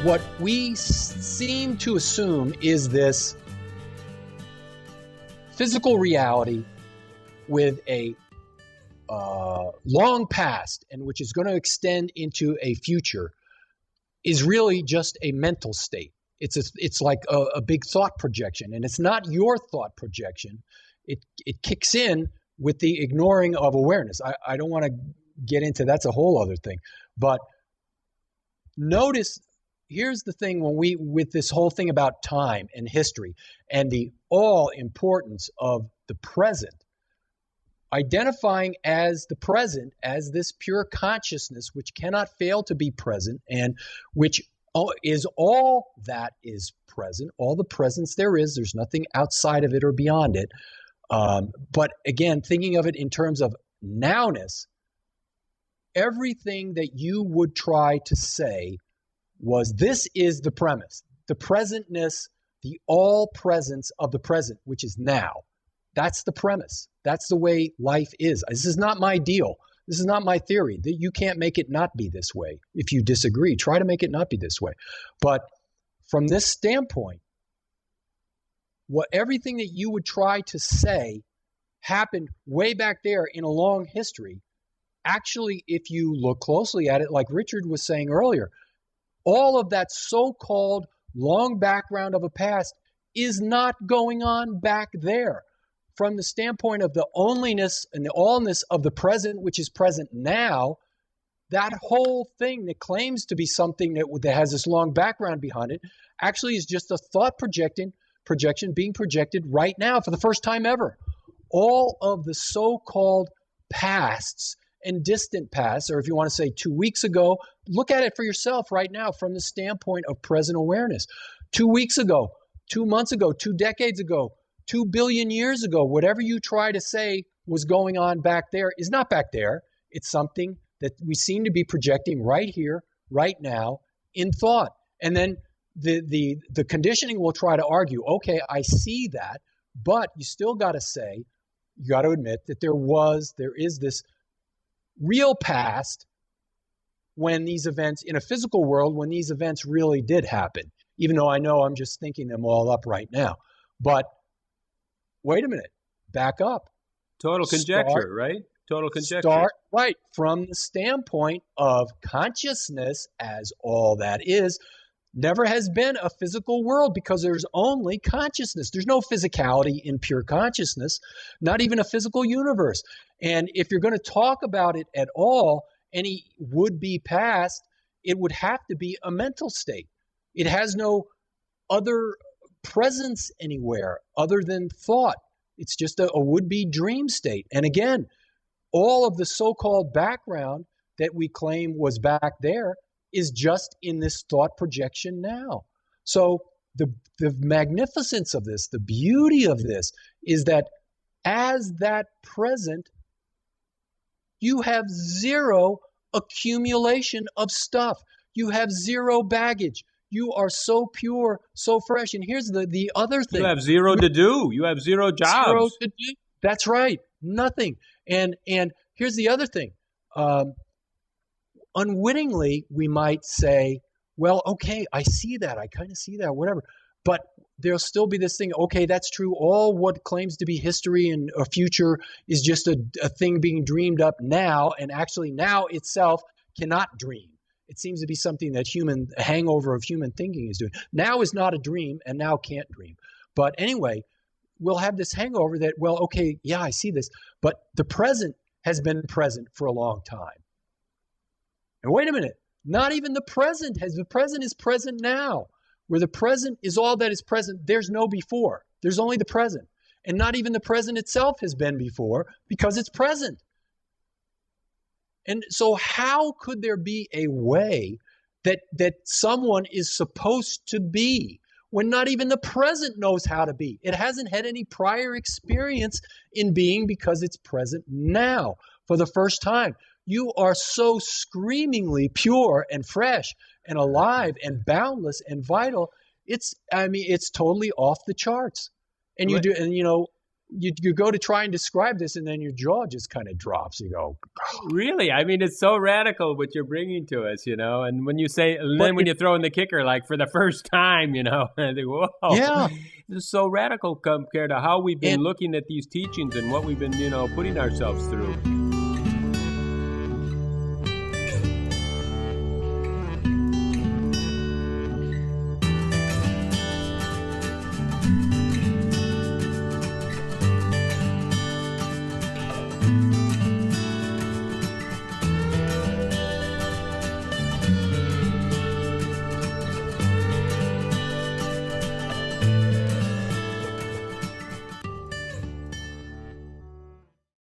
What we seem to assume is this physical reality with a long past and which is going to extend into a future is really just a mental state. It's like a big thought projection, and it's not your thought projection. It kicks in with the ignoring of awareness. I don't want to get into that's a whole other thing, but notice. Here's the thing with this whole thing about time and history and the all importance of the present, identifying as the present as this pure consciousness which cannot fail to be present and which is all that is present, all the presence there is. There's nothing outside of it or beyond it. But again, thinking of it in terms of nowness, everything that you would try to say was this is the premise, the presentness, the all presence of the present, which is now. That's the premise. That's the way life is. This is not my deal. This is not my theory. You can't make it not be this way. If you disagree, try to make it not be this way. But from this standpoint, everything that you would try to say happened way back there in a long history. Actually, if you look closely at it, like Richard was saying earlier, all of that so-called long background of a past is not going on back there. From the standpoint of the onlyness and the allness of the present, which is present now, that whole thing that claims to be something that has this long background behind it actually is just a thought projection being projected right now for the first time ever. All of the so-called pasts and distant past, or if you want to say 2 weeks ago, look at it for yourself right now from the standpoint of present awareness. 2 weeks ago, 2 months ago, 2 decades ago, 2 billion years ago, whatever you try to say was going on back there is not back there. It's something that we seem to be projecting right here, right now, in thought. And then the conditioning will try to argue, okay, I see that, but you still got to say, you got to admit that there is this real past when these events in a physical world, when these events really did happen, even though I know I'm just thinking them all up right now. But wait a minute, back up. Total conjecture, right? Total conjecture. Right, from the standpoint of consciousness as all that is, never has been a physical world because there's only consciousness. There's no physicality in pure consciousness, not even a physical universe. And if you're going to talk about it at all, any would-be past, it would have to be a mental state. It has no other presence anywhere other than thought. It's just a would-be dream state. And again, all of the so-called background that we claim was back there is just in this thought projection now. So the magnificence of this, the beauty of this, is that as that present, you have zero accumulation of stuff. You have zero baggage. You are so pure, so fresh. And here's the other thing. You have zero to do. You have zero jobs. Zero to do. That's right. Nothing. And here's the other thing. Unwittingly, we might say, well, okay, I see that. I kind of see that, whatever. But there'll still be this thing, okay, that's true. All what claims to be history and a future is just a thing being dreamed up now, and actually now itself cannot dream. It seems to be something that a hangover of human thinking is doing. Now is not a dream, and now can't dream. But anyway, we'll have this hangover that, well, okay, yeah, I see this. But the present has been present for a long time. And wait a minute, not even the present is present now. Where the present is all that is present, there's no before. There's only the present. And not even the present itself has been before because it's present. And so how could there be a way that someone is supposed to be when not even the present knows how to be? It hasn't had any prior experience in being because it's present now for the first time. You are so screamingly pure and fresh and alive and boundless and vital. It's totally off the charts. And you go to try and describe this, and then your jaw just kind of drops. You go, really? I mean, it's so radical what you're bringing to us, And when you say, then when you throw in the kicker, like for the first time, I think, whoa. Yeah. This is so radical compared to how we've been looking at these teachings and what we've been, putting ourselves through.